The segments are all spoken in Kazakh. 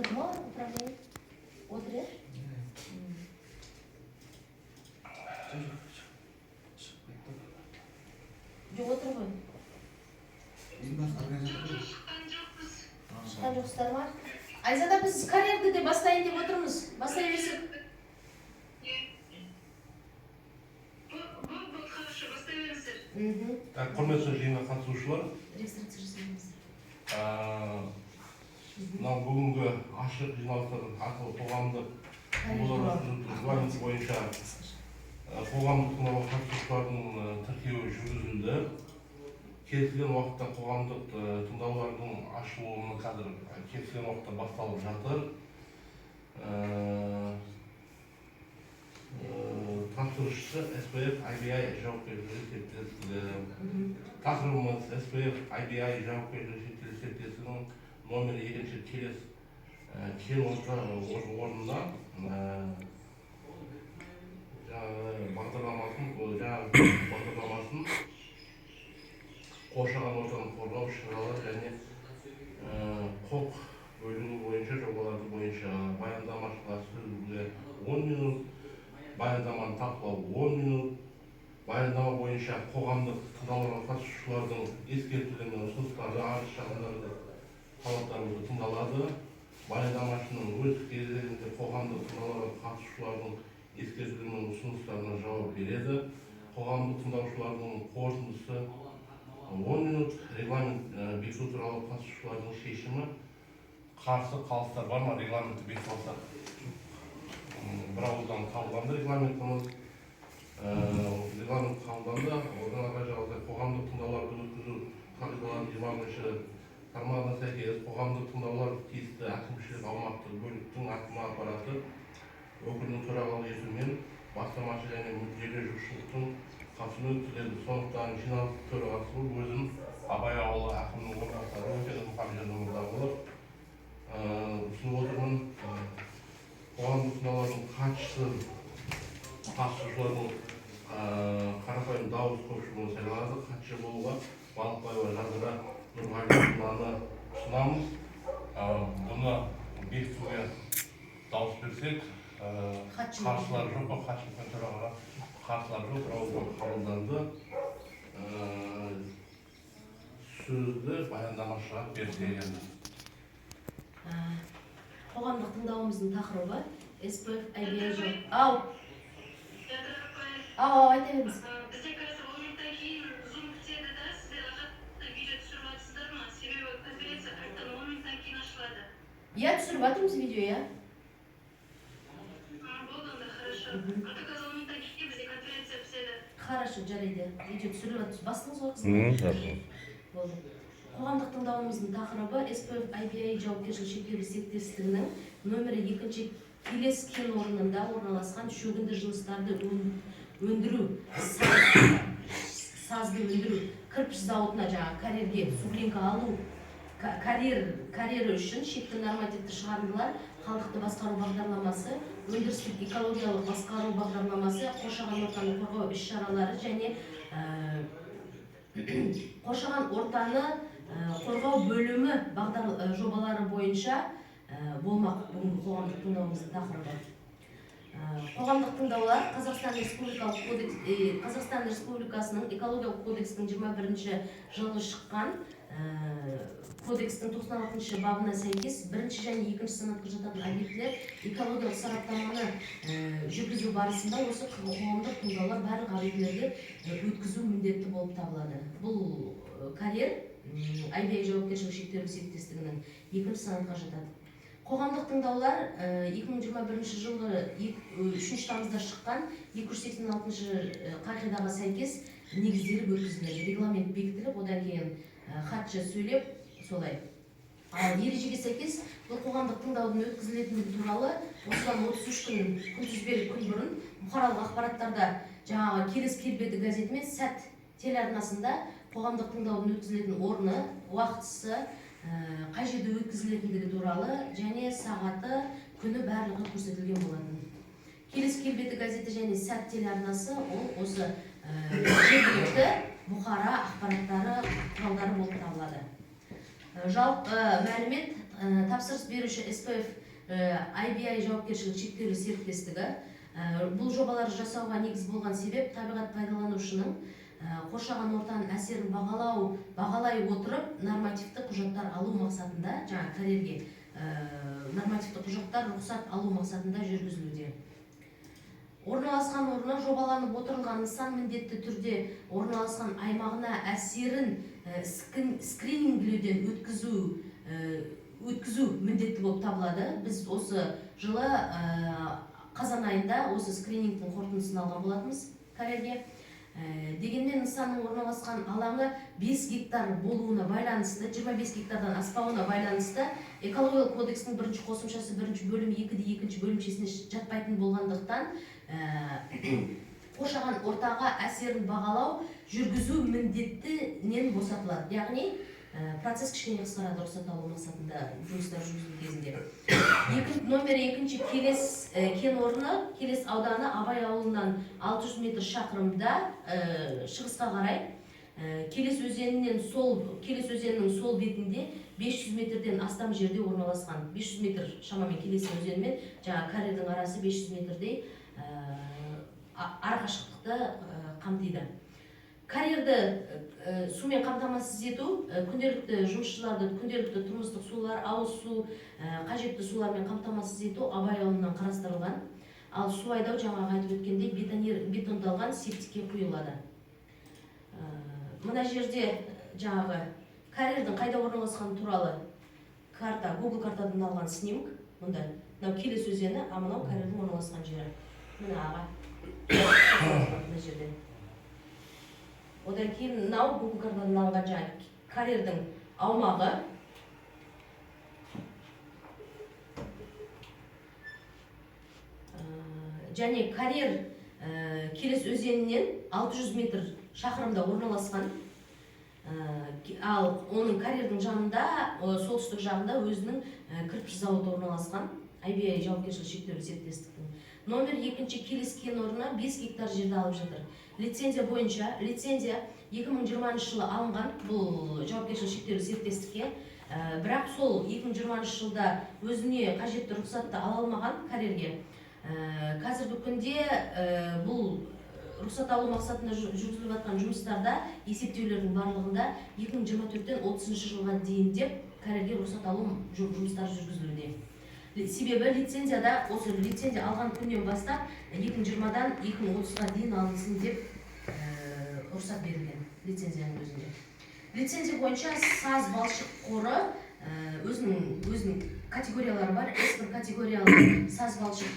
Кырма управление. Отыр. Жоқ отыр ғой. Шыққан жоқсыздар ма? Айзада біз карьерді де бастайын деп отырмыз. Бастай берсек. Бұл хорошо, бастай беріңіздер. Құрметті жиынға қатысушылар, Регистрация жасаймыз. мынау бүгінгі ашық жиналыстардың ақылы қоғамдық регламенті бойынша қоғамдық тыңдауға қатысушылардың тіркеуі жүргізілді. Келісілген уақытта қоғамдық тыңдаулардың ашылуының қазір келісілген уақытта басталып жатыр. Тапсырушысы SPF IBI жауапкершілігі серіктестігі. Тақырыбымыз SPF IBI жауапкершілігі серіктестігінің номері 2-ші келес кен орнына бағдарламасын қоршаған ортаны қорғау шаралары және құқық бөлігі бойынша жобаларды бойынша баяндамашыға сөзге 10 минут, баяндаманы талқылау 10 минут, баяндама бойынша қоғамдық тыңдауларға қатысушылардың ескертулері мен ұсыныстары, арыз-шағымдары, талаптарымызды тыңдалады. Баяндамашының өз кезегінде қоғамдық тыңдауларға қатысушылардың ескертулері мен ұсыныстарына жауап береді. Қоғамдық тыңдаушылардың қорытындысы 10 минут. Регламент бекіту туралы қатысушылардың шешімі. Қарсы қалыстар бар ма? Регламентті бекітіп алсақ. Bir ауыздан қабылданды регламентіміз. Регламент қабылданды. Одан ары қарай қоғамдық тыңдауларды өткізу қағидаларының 20-ші тармағына сәйкес қоғамдық тыңдаулар тиісті әкімшілік аумақтық бөліктің әкімі аппараты өкілінің төрағалық етуімен бастамашы және мүдделі жұртшылықтың қатысуымен өткізіледі. Сондықтан жиналыс төрағасы өзім Абай ауылы әкімінің орынбасары өтеді Мұхамеджан Өмірзақұлы ұсынып отырмын. Қоғамдық тыңдаулардың қатысушылардың қарапайым дауыс көпшілігімен сайланады. Хатшы болуға Балықбаева Жадыра Нұрғалиевнаны ұсынамыз. Бұны бекітуге дауыс берсек, қарсылар жоқ, хатшылықтың төрағалары қарсылар жоқ, дауыс қабылданды. Сөзді баяндамашыға беріледі. Қоғамдық тыңдауымыздың тақырыбы SPF IBI жоқ. Ау, айта беріңіз. Бізде қазір 10 минуттан кейін Zoom бітеді да, сіздер ақыры видео түсіріп жатсыздар ма? Себебі конференция қайтадан 10 минуттан кейін ашылады. Я түсіріп жатырмыз видео, я? Болды онда, хорошо. А то қазір 10 минуттан кейін бізде конференция бітеді. Хорошо, жарайды. Видео түсіріп жатырмыз. Бастыңыз ғой қыздар? Болды. Қоғамдық тыңдауымыздың тақырыбы SPF IBI жауапкершілігі шектеулі серіктестігінің номері 2-ші келес кен орнында орналасқан шөгінді жыныстарды өндіру, сазды өндіру, кірпіш зауытына карьерге суглинка алу, карьері үшін шекті нормативті шығарындылар, қалдықты басқару бағдарламасы, өндірістік экологиялық басқару бағдарламасы, қоршаған ортаны қорғау іс-шаралары және қоршаған ортаны қорғау бөлімі жобалары бойынша болмақ бүгінгі қоғамдық тыңдауымыздың тақырыбы. Қоғамдық тыңдаулар Қазақстан Республикасының экологиялық кодексінің 21-ші жылы шыққан кодекстің 96-шы бабына сәйкес 1-ші және 2-ші санатқа жататын объектілер экологиялық сараптаманы жүргізу барысында осы қоғамдық тыңдаулар барлық объектілерге өткізу міндетті болып табылады. Бұл карьер IBI жауапкершілігі шектеулі серіктестігінің 2-ші санатқа жатады. Қоғамдық тыңдаулар 2021 жылғы 3 тамызда шыққан 286 қағидаға сәйкес негізделіп өткізіледі. Регламент бекітіліп, одан кейін хатшы сөйлеп, солай. Ережеге сәйкес бұл қоғамдық тыңдаудың өткізілетіндігі туралы осыдан 33 күнтізбелік күн бұрын бұқаралық ақпараттарда жаңағы келес келбеті газеті мен сәт телеарнасында қоғамдық тыңдаудың өткізілетін орны, уақытысы, қай жерде өткізілетіндігі туралы және сағаты, күні барлығы көрсетілген болатын. Келес келбеті газеті және сәт телеарнасы осы жергілікті бұқара ақпараттары құралдары болып табылады. Жалпы мәлімет тапсырыс беруші SPF IBI жауапкершілігі шектеулі серіктестігі бұл жобаларды жасауға негіз болған себеп табиғат пайдаланушының қоршаған ортаның әсерін бағалай отырып нормативті құжаттар алу мақсатында, жаңа карьерге нормативті құжаттар рұқсат алу мақсатында жүргізілуде. Орналасқан орны жобаланып отырылған нысан міндетті түрде орналасқан аймағына әсерін скринингілеуден өткізу міндетті болып табылады. Біз осы жылы қазан айында осы скринингтің қорытындысын алған болатынбыз карьерге. Дегенмен нысанның орналасқан алаңы 5 гектар болуына байланысты, 25 гектардан аспауына байланысты экологиялық кодекстің бірінші қосымшасы бірінші бөлім 2-де екінші бөлімшесіне жатпайтын болғандықтан қоршаған ортаға әсерін бағалау жүргізу міндеттінен босатылады. Яғни процесс кішкене қысқарады рұқсат алу мақсатында жұмыстар жүргізу кезінде. Номер 2 Келес кен орны, Келес ауданы Абай ауылынан 600 метр шақырымда шығысқа қарай, Келес өзенінің сол бетінде 500 метрден астам жерде орналасқан. 500 метр шамамен Келес өзенімен жаңа карьердің арасы 500 метрдей арақашықтықты қамтиды. Карьерді сумен қамтамасыз ету, күнделікті жұмысшыларды күнделікті тұрмыстық сулар, ауыз су, қажетті сулармен қамтамасыз ету Абай ауылынан қарастырылған. Ал су айдау жаңағы айтып өткендей бетондалған септикке құйылады. Мына жерде жаңағы карьердің қайда орналасқан туралы карта, Google картадан алған снимок. Мұнда Келес өзені, а мынау карьердің орналасқан жері. Мына аға. Мына жерде. Одан кейін мынау Google картадан алған жаңағы карьердің аумағы. Және карьер Келес өзенінен 600 метр шақырымда орналасқан. Ал оның карьердің жанында, солтүстік жағында өзінің кірпіш зауыты орналасқан. IBI жауапкершілігі шектеулі серіктестіктің. Номер 2 Келес кен орны 5 гектар жерді алып жатыр. Лицензия бойынша, лицензия 2020 жылы алынған бұл жауапкершілігі шектеулі серіктестікке. Бірақ сол 2020 жылда өзіне қажетті рұқсатты ала алмаған карьерге. Қазіргі күнде бұл рұқсат алу мақсатында жүргізіліп жатқан жұмыстарда есептеулердің барлығында 2024-тен 30 жылға дейін деп карьерге рұқсат алу жұмыстары жүргізілуде. Себебі лицензияда осы лицензия алған күннен бастап 2020-дан 2030-ға дейін алынсын деп рұқсат берілген лицензияның өзінде. Лицензия бойынша саз балшық қоры өзінің категориялары бар. S1 категориялы саз балшық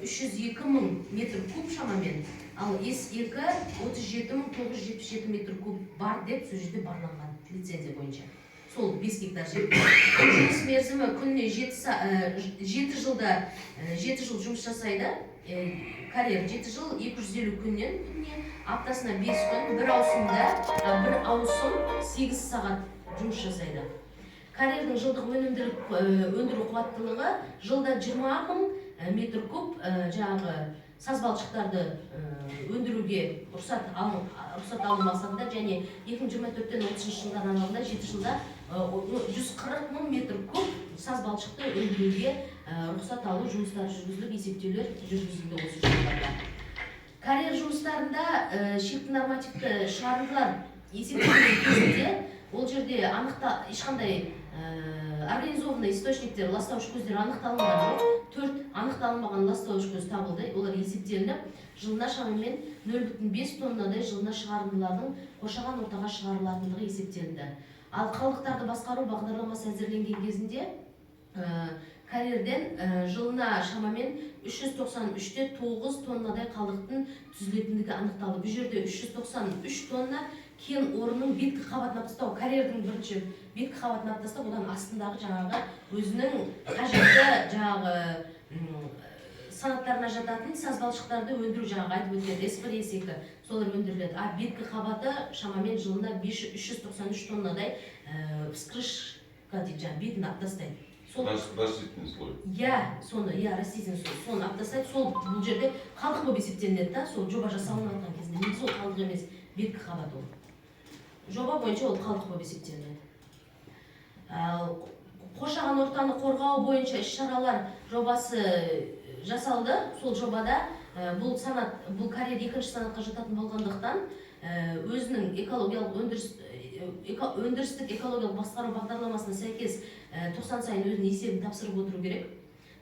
302 мың метр куб шамамен, ал S2 37.977 метр куб бар деп сол жерде барланған лицензия бойынша. Сол 5 гектар жер. Жұмыс мерзімі күніне 7 жыл жұмыс жасайды. Карьер 7 жыл 250 күннен күніне, аптасына 5 күн, бір ауысым 8 сағат жұмыс жасайды. Карьердің жылдық өндіру қуаттылығы жылда 20 мың метр куб жаңағы саз балшықтарды өндіруге рұқсат алу мақсатында және 2024-тен 30 жылдар аралығында 7 жылда 140 мың метр куб саз балшықты өндіруге рұқсат алу жұмыстары жүргізіліп, есептеулер жүргізілді осы жылдарда. Карьер жұмыстарында шекті нормативті шығарындылар есептелген кезінде ол жерде ешқандай организованный источниктер, ластауыш көздер анықталынған жоқ. 4 анықталынбаған ластауыш көз табылды. Олар есептелініп, жылына шамамен 0,5 тоннадай жылына шығарындылардың қоршаған ортаға шығарылатындығы есептелінді. Ал қалдықтарды басқару бағдарламасы әзірленген кезінде карьерден жылына шамамен 393-те 9 тоннадай қалдықтың түзілетіндігі анықталды. Бұл жерде 393 тонна кен орнының беткі қабатына тастау, карьердің бірінші беткі қабатына тастау, одан астындағы жаңағы өзінің қажетті жаңағы санаттарына жататын саз балшықтарды өндіру жаңағы айтып өткен S1, S2 солар өндіріледі. А беткі қабаты шамамен жылына 393 тоннадай вскрышка дейді, бетін аптастайды. Растительный слой. Растительный слой. Соны аптастайды. Сол бұл жерде қалдық болып есептелінеді да, сол жоба жасалынып жатқан кезінде. Мен сол қалдық емес, беткі қабат ол. Жоба бойынша ол қалдық болып есептелінеді. қоршаған ортаны қорғау бойынша іс-шаралар жобасы жасалды. Сол жобада бұл Кореяда екінші санатқа жататын болғандықтан өзінің өндірістік экологиялық басқару бағдарламасына сәйкес 90 сайын өзінің есебін тапсырып отыру керек.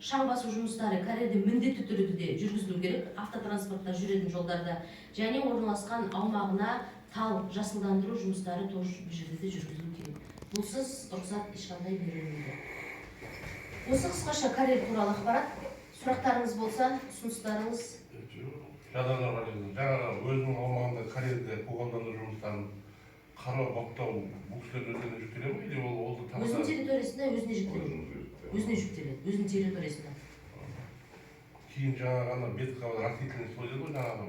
Шаң басу жұмыстары Кореяда міндетті түрде жүргізілу керек, автотранспортта жүретін жолдарда, және орналасқан аумағына тал жасылдандыру жұмыстары тоже бұл жерде жүргізілу керек. Бұлсыз рұқсат ешқандай берілмейді. Осы қысқаша Корея туралы ақпарат. Сұрақтарыңыз болса, ұсыныстарыңыз? Жаңағы өзінің аумағында Кореяда көгалдандыру жұмыстарын қарау, баптау бұл кісілер өздеріне жүктеле ме, или ол өзінің территориясында өзіне жүктеледі. Өзіне жүктеледі, өзінің территориясында. Кейін жаңағы бет растительный слой дейді ғой, жаңағы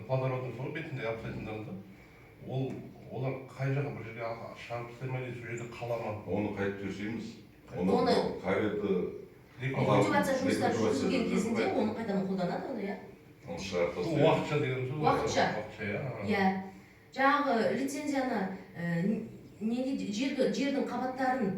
плодородный слой бетінде абсайтындарында. Олар қай жаққа бір жерге шығарып тастай ма, сол жерде қала ма? Оны қайтып төсейміз. Оны Кореяда рекультивация жұмыстары жүргізілген кезінде оны қайтадан қолданады, оны, иә? Оны шығарып тастайды. Уақытша деген сөз. Уақытша. Иә. Жаңағы лицензияны жердің қабаттарын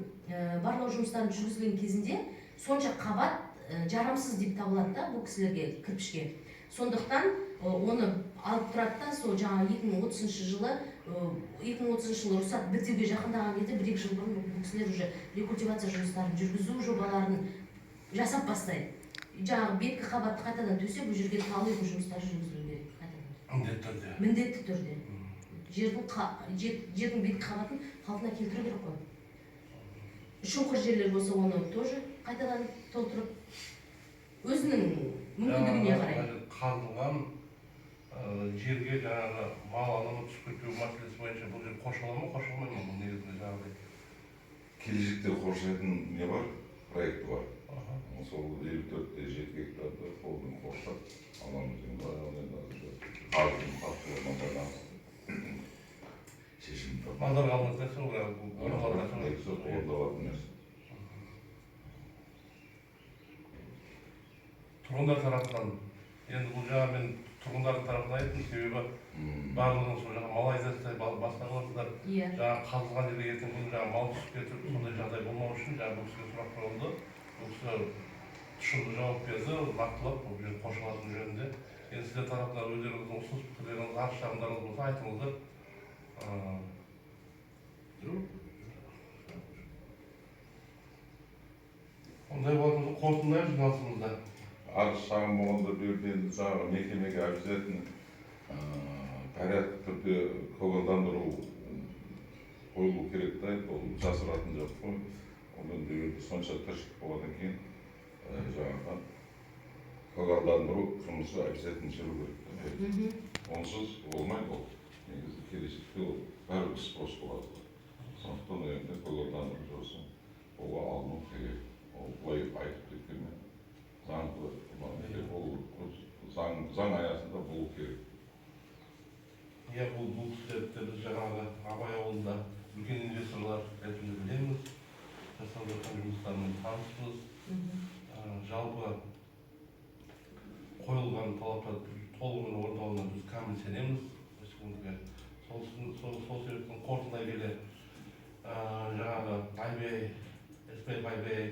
барлау жұмыстарын жүргізілген кезінде сонша қабат жарамсыз деп табылады да бұл кісілерге, кірпішке. Сондықтан оны алып тұрады да, сол жаңағы 2030 жылы рұқсат бітуге жақындаған кезде 1-2 жыл бұрын бұл кісілер уже рекультивация жұмыстарын жүргізу жобаларын жасап бастайды. Жаңағы беткі қабатты қайтадан төсеп, бұл жерге тал егу жұмыстары жүргізілу керек. Міндетті түрде. Жердің беткі қабатын қалпына келтіру керек қой. Шұңқыр жерлер болса, оны тоже қайтадан толтырып, өзінің мүмкіндігіне қарай. Қазылған жерге жаңағы мал анығы түсіп кетпеу мәселесі бойынша бұл жер қоршала ма, қоршалмай ма? Бұл негізінде жаңағыдай. Келешекте қоршайтын не бар? Проекті бар. Сол 54-7 гектарды қолдың қоршап, аламыз енді қазылың қатылығына байланысты шешім бар. Мазар қалмас нәрсе ол, орындалатын нәрсе. Тұрғындар тарапынан, енді бұл жаңа мен тұрғындардың тарапынан айттым, себебі барлығын сол жаңа малайзация бастағыларсыздар, жаңа қазылған жерге ертең күні жаңа мал түсіп кетіп, сондай жағдай болмау үшін жаңа бұл кісіге сұрақ қойылды. Бұл кісі тұшымды жауап берді, нақтылап бұл жерді қоршалатын жөнінде. Енді сіздер тарапынан өздеріңіздің ұсыныс пікірлеріңіз, арыз шағымдарыңыз болса айтыңыздар. Ондай болатын қорытындылайық жиналысымызда. Арыз шағым болғанда берген жаңағы мекемеге обязательно порядокты түрде көгалдандыру қойылу керек та, ол жасыратын жоқ қой. Ол енді сонша тіршілік болғаннан кейін жаңағы көгалдандыру жұмысы обязательно жүру керек. Онсыз болмайды ол. Негізі келешекте ол бәрі спрос болады. Сондықтан енді көгалдандыру жұмысын қолға алыну керек. Ол былай айтып кеткенмен заң аясында болу керек. Иә, бұл кісілерді біз жаңағы Абай ауылында үлкен инвесторлар ретінде білеміз, жасалып жатқан жұмыстармен таныспыз. Жалпы қойылған талаптар толығымен орындалуына біз кәміл сенеміз. Сол себептен қорытындылай келе жаңағы SBI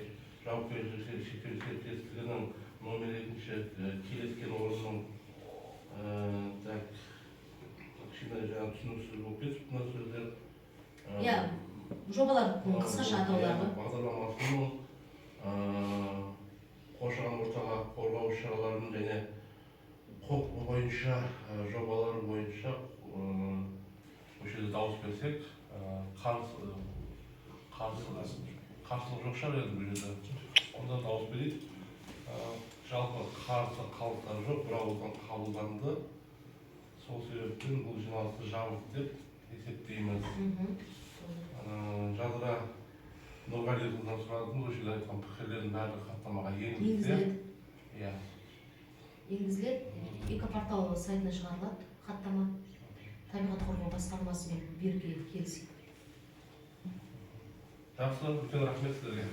жауапкершілігі шектеулі серіктестігінің номер 2-ші келіскен орынның кішкене жаңағы түсініксіз болып кетіп мына сөздер. Иә, жобалар қысқаша атаулары. Бағдарламасының қоршаған ортаға қорғау іс-шараларын және құқық бойынша жобалар бойынша осы жерде дауыс берсек, қарсылық жоқ шығар енді бұл жерде. Онда дауыс берейік. Жалпы қарсы қалыстар жоқ, бір ауыздан қабылданды. Сол себептен бұл жиналысты жабық деп есептейміз. Жадыра Нұрғалиевадан сұрадым, осы жерде айтқан пікірлердің бәрі хаттамаға енгізіледі. Енгізіледі. Экопортал сайтына шығарылады хаттама. Табиғат қорғау басқармасымен беруге келісіп. Жақсы, үлкен рахмет сіздерге.